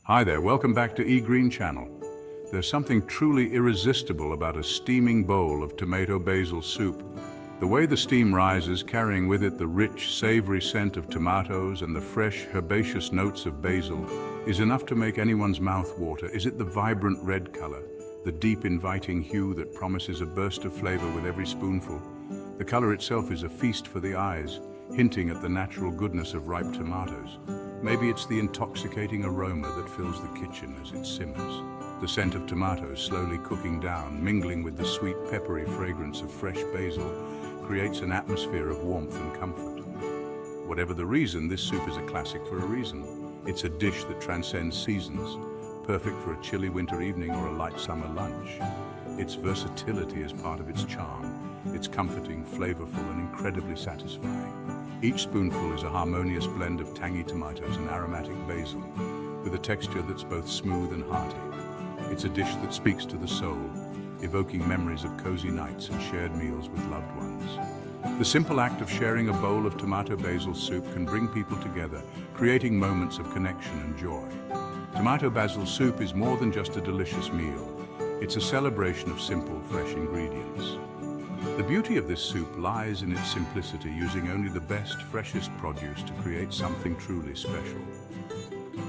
Hi there, welcome back to eGreen Channel. There's something truly irresistible about a steaming bowl of tomato basil soup. The way the steam rises, carrying with it the rich, savory scent of tomatoes and the fresh, herbaceous notes of basil, is enough to make anyone's mouth water. Is it the vibrant red color, the deep, inviting hue that promises a burst of flavor with every spoonful? The color itself is a feast for the eyes, hinting at the natural goodness of ripe tomatoes. Maybe it's the intoxicating aroma that fills the kitchen as it simmers. The scent of tomatoes slowly cooking down, mingling with the sweet, peppery fragrance of fresh basil, creates an atmosphere of warmth and comfort. Whatever the reason, this soup is a classic for a reason. It's a dish that transcends seasons, perfect for a chilly winter evening or a light summer lunch. Its versatility is part of its charm. It's comforting, flavorful, and incredibly satisfying. Each spoonful is a harmonious blend of tangy tomatoes and aromatic basil, with a texture that's both smooth and hearty. It's a dish that speaks to the soul, evoking memories of cozy nights and shared meals with loved ones. The simple act of sharing a bowl of tomato basil soup can bring people together, creating moments of connection and joy. Tomato basil soup is more than just a delicious meal. It's a celebration of simple, fresh ingredients. The beauty of this soup lies in its simplicity, using only the best, freshest produce to create something truly special.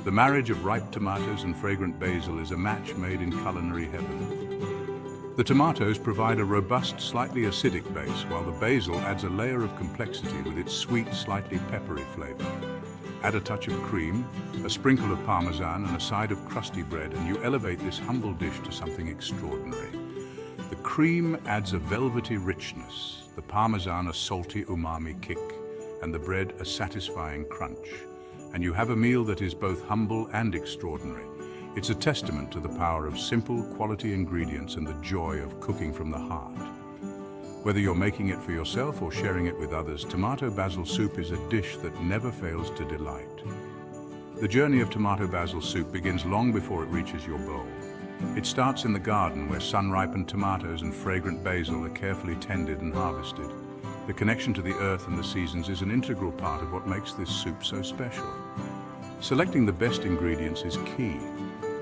The marriage of ripe tomatoes and fragrant basil is a match made in culinary heaven. The tomatoes provide a robust, slightly acidic base, while the basil adds a layer of complexity with its sweet, slightly peppery flavor. Add a touch of cream, a sprinkle of parmesan, and a side of crusty bread, and you elevate this humble dish to something extraordinary. The cream adds a velvety richness, the parmesan a salty umami kick, and the bread a satisfying crunch. And you have a meal that is both humble and extraordinary. It's a testament to the power of simple, quality ingredients and the joy of cooking from the heart. Whether you're making it for yourself or sharing it with others, tomato basil soup is a dish that never fails to delight. The journey of tomato basil soup begins long before it reaches your bowl. It starts in the garden, where sun-ripened tomatoes and fragrant basil are carefully tended and harvested. The connection to the earth and the seasons is an integral part of what makes this soup so special. Selecting the best ingredients is key.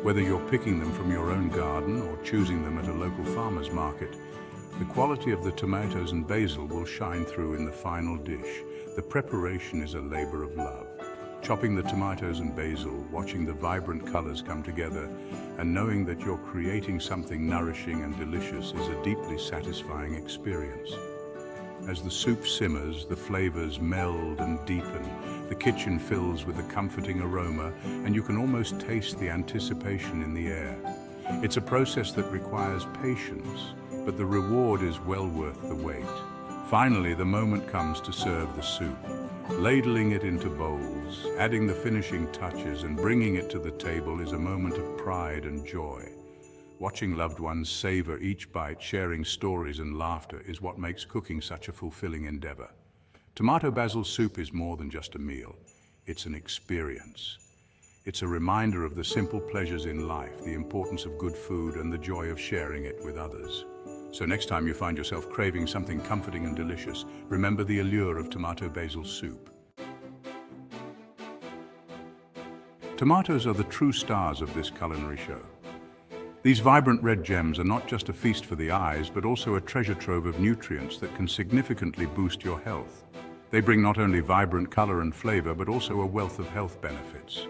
Whether you're picking them from your own garden or choosing them at a local farmer's market, the quality of the tomatoes and basil will shine through in the final dish. The preparation is a labor of love. Chopping the tomatoes and basil, watching the vibrant colors come together, and knowing that you're creating something nourishing and delicious is a deeply satisfying experience. As the soup simmers, the flavors meld and deepen. The kitchen fills with a comforting aroma, and you can almost taste the anticipation in the air. It's a process that requires patience, but the reward is well worth the wait. Finally, the moment comes to serve the soup. Ladling it into bowls, adding the finishing touches, and bringing it to the table is a moment of pride and joy. Watching loved ones savor each bite, sharing stories and laughter, is what makes cooking such a fulfilling endeavor. Tomato basil soup is more than just a meal. It's an experience. It's a reminder of the simple pleasures in life, the importance of good food, and the joy of sharing it with others. So next time you find yourself craving something comforting and delicious, remember the allure of tomato basil soup. Tomatoes are the true stars of this culinary show. These vibrant red gems are not just a feast for the eyes, but also a treasure trove of nutrients that can significantly boost your health. They bring not only vibrant color and flavor, but also a wealth of health benefits.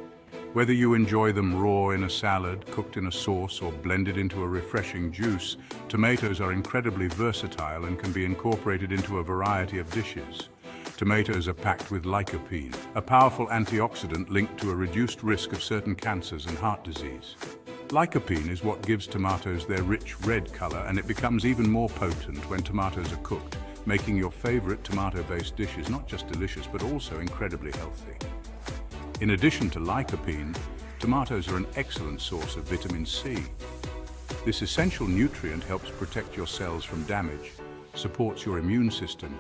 Whether you enjoy them raw in a salad, cooked in a sauce, or blended into a refreshing juice, tomatoes are incredibly versatile and can be incorporated into a variety of dishes. Tomatoes are packed with lycopene, a powerful antioxidant linked to a reduced risk of certain cancers and heart disease. Lycopene is what gives tomatoes their rich red color, and it becomes even more potent when tomatoes are cooked, making your favorite tomato-based dishes not just delicious, but also incredibly healthy. In addition to lycopene, tomatoes are an excellent source of vitamin C. This essential nutrient helps protect your cells from damage, supports your immune system,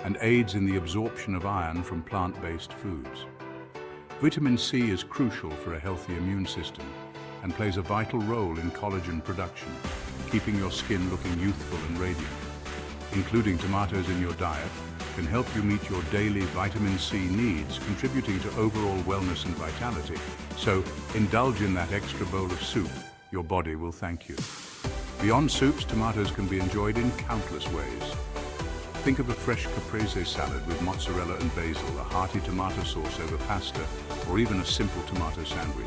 and aids in the absorption of iron from plant-based foods. Vitamin C is crucial for a healthy immune system and plays a vital role in collagen production, keeping your skin looking youthful and radiant. Including tomatoes in your diet can help you meet your daily vitamin C needs, contributing to overall wellness and vitality. So indulge in that extra bowl of soup. Your body will thank you. Beyond soups, tomatoes can be enjoyed in countless ways. Think of a fresh caprese salad with mozzarella and basil, a hearty tomato sauce over pasta, or even a simple tomato sandwich.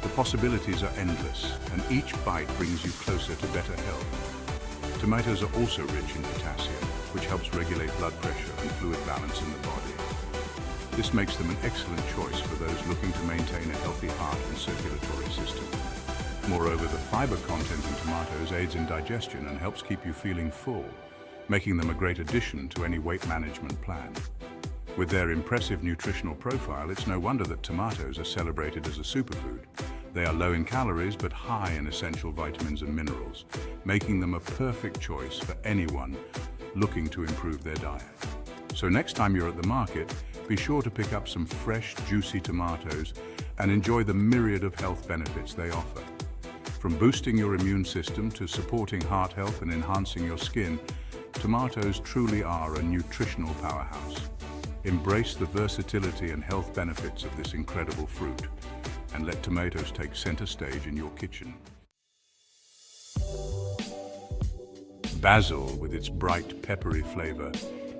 The possibilities are endless, and each bite brings you closer to better health. Tomatoes are also rich in potassium, which helps regulate blood pressure and fluid balance in the body. This makes them an excellent choice for those looking to maintain a healthy heart and circulatory system. Moreover, the fiber content in tomatoes aids in digestion and helps keep you feeling full, making them a great addition to any weight management plan. With their impressive nutritional profile, it's no wonder that tomatoes are celebrated as a superfood. They are low in calories but high in essential vitamins and minerals, making them a perfect choice for anyone looking to improve their diet. So next time you're at the market, be sure to pick up some fresh, juicy tomatoes and enjoy the myriad of health benefits they offer. From boosting your immune system to supporting heart health and enhancing your skin, tomatoes truly are a nutritional powerhouse. Embrace the versatility and health benefits of this incredible fruit, and let tomatoes take center stage in your kitchen. Basil, with its bright, peppery flavor,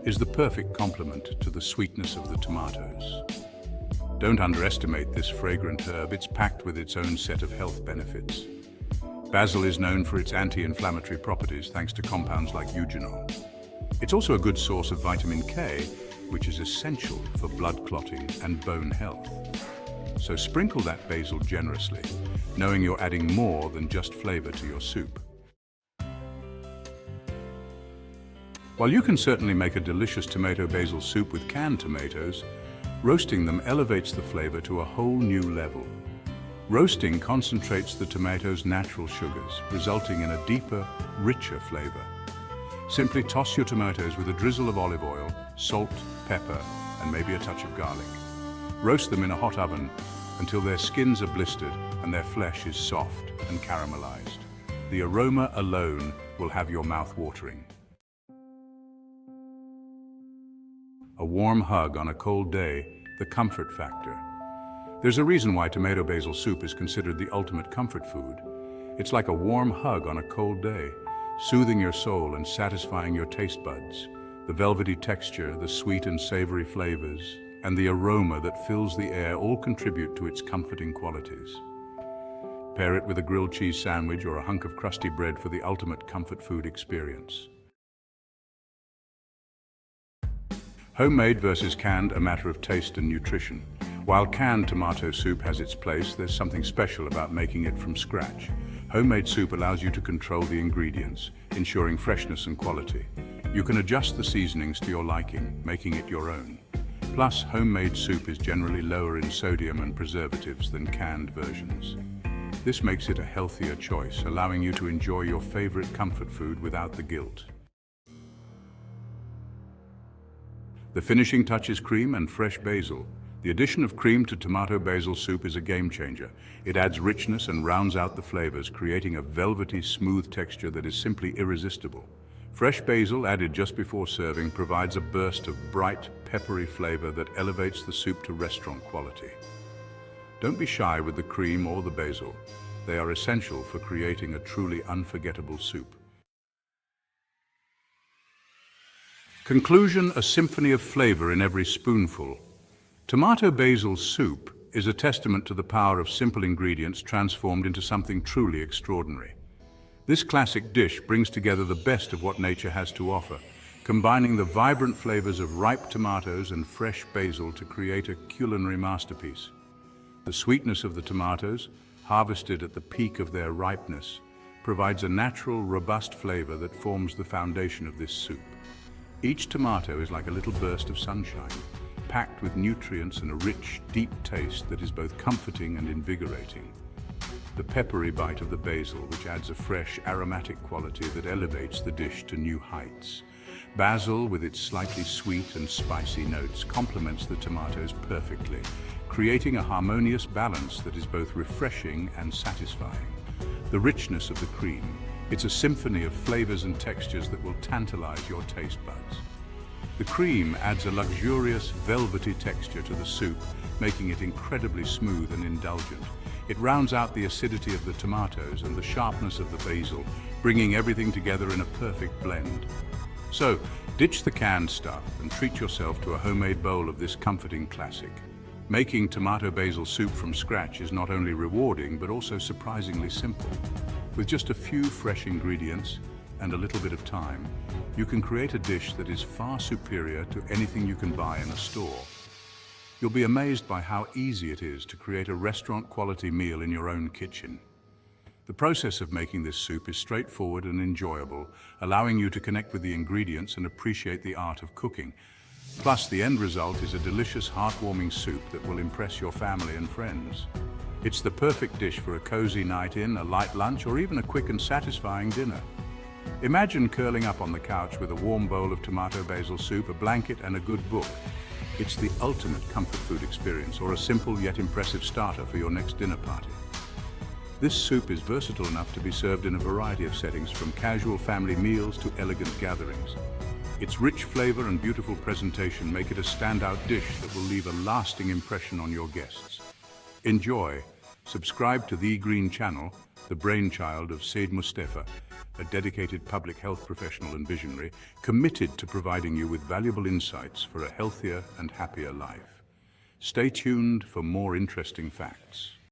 is the perfect complement to the sweetness of the tomatoes. Don't underestimate this fragrant herb. It's packed with its own set of health benefits. Basil is known for its anti-inflammatory properties thanks to compounds like eugenol. It's also a good source of vitamin K, which is essential for blood clotting and bone health. So sprinkle that basil generously, knowing you're adding more than just flavor to your soup. While you can certainly make a delicious tomato basil soup with canned tomatoes, roasting them elevates the flavor to a whole new level. Roasting concentrates the tomato's natural sugars, resulting in a deeper, richer flavor. Simply toss your tomatoes with a drizzle of olive oil, salt, pepper, and maybe a touch of garlic. Roast them in a hot oven until their skins are blistered and their flesh is soft and caramelized. The aroma alone will have your mouth watering. A warm hug on a cold day, the comfort factor. There's a reason why tomato basil soup is considered the ultimate comfort food. It's like a warm hug on a cold day, soothing your soul and satisfying your taste buds. The velvety texture, the sweet and savory flavors, and the aroma that fills the air all contribute to its comforting qualities. Pair it with a grilled cheese sandwich or a hunk of crusty bread for the ultimate comfort food experience. Homemade versus canned, a matter of taste and nutrition. While canned tomato soup has its place, there's something special about making it from scratch. Homemade soup allows you to control the ingredients, ensuring freshness and quality. You can adjust the seasonings to your liking, making it your own. Plus, homemade soup is generally lower in sodium and preservatives than canned versions. This makes it a healthier choice, allowing you to enjoy your favorite comfort food without the guilt. The finishing touch is cream and fresh basil. The addition of cream to tomato basil soup is a game changer. It adds richness and rounds out the flavors, creating a velvety, smooth texture that is simply irresistible. Fresh basil added just before serving provides a burst of bright, peppery flavor that elevates the soup to restaurant quality. Don't be shy with the cream or the basil. They are essential for creating a truly unforgettable soup. Conclusion: a symphony of flavor in every spoonful. Tomato basil soup is a testament to the power of simple ingredients transformed into something truly extraordinary. This classic dish brings together the best of what nature has to offer, combining the vibrant flavors of ripe tomatoes and fresh basil to create a culinary masterpiece. The sweetness of the tomatoes, harvested at the peak of their ripeness, provides a natural, robust flavor that forms the foundation of this soup. Each tomato is like a little burst of sunshine, packed with nutrients and a rich, deep taste that is both comforting and invigorating. The peppery bite of the basil, which adds a fresh, aromatic quality that elevates the dish to new heights. Basil, with its slightly sweet and spicy notes, complements the tomatoes perfectly, creating a harmonious balance that is both refreshing and satisfying. The richness of the cream, it's a symphony of flavors and textures that will tantalize your taste buds. The cream adds a luxurious, velvety texture to the soup, making it incredibly smooth and indulgent. It rounds out the acidity of the tomatoes and the sharpness of the basil, bringing everything together in a perfect blend. So, ditch the canned stuff and treat yourself to a homemade bowl of this comforting classic. Making tomato basil soup from scratch is not only rewarding, but also surprisingly simple. With just a few fresh ingredients and a little bit of time, you can create a dish that is far superior to anything you can buy in a store. You'll be amazed by how easy it is to create a restaurant-quality meal in your own kitchen. The process of making this soup is straightforward and enjoyable, allowing you to connect with the ingredients and appreciate the art of cooking. Plus, the end result is a delicious, heartwarming soup that will impress your family and friends. It's the perfect dish for a cozy night in, a light lunch, or even a quick and satisfying dinner. Imagine curling up on the couch with a warm bowl of tomato basil soup, a blanket, and a good book. It's the ultimate comfort food experience, or a simple yet impressive starter for your next dinner party. This soup is versatile enough to be served in a variety of settings, from casual family meals to elegant gatherings. Its rich flavor and beautiful presentation make it a standout dish that will leave a lasting impression on your guests. Enjoy. Subscribe to The Green Channel, the brainchild of Said Mustafa, a dedicated public health professional and visionary, committed to providing you with valuable insights for a healthier and happier life. Stay tuned for more interesting facts.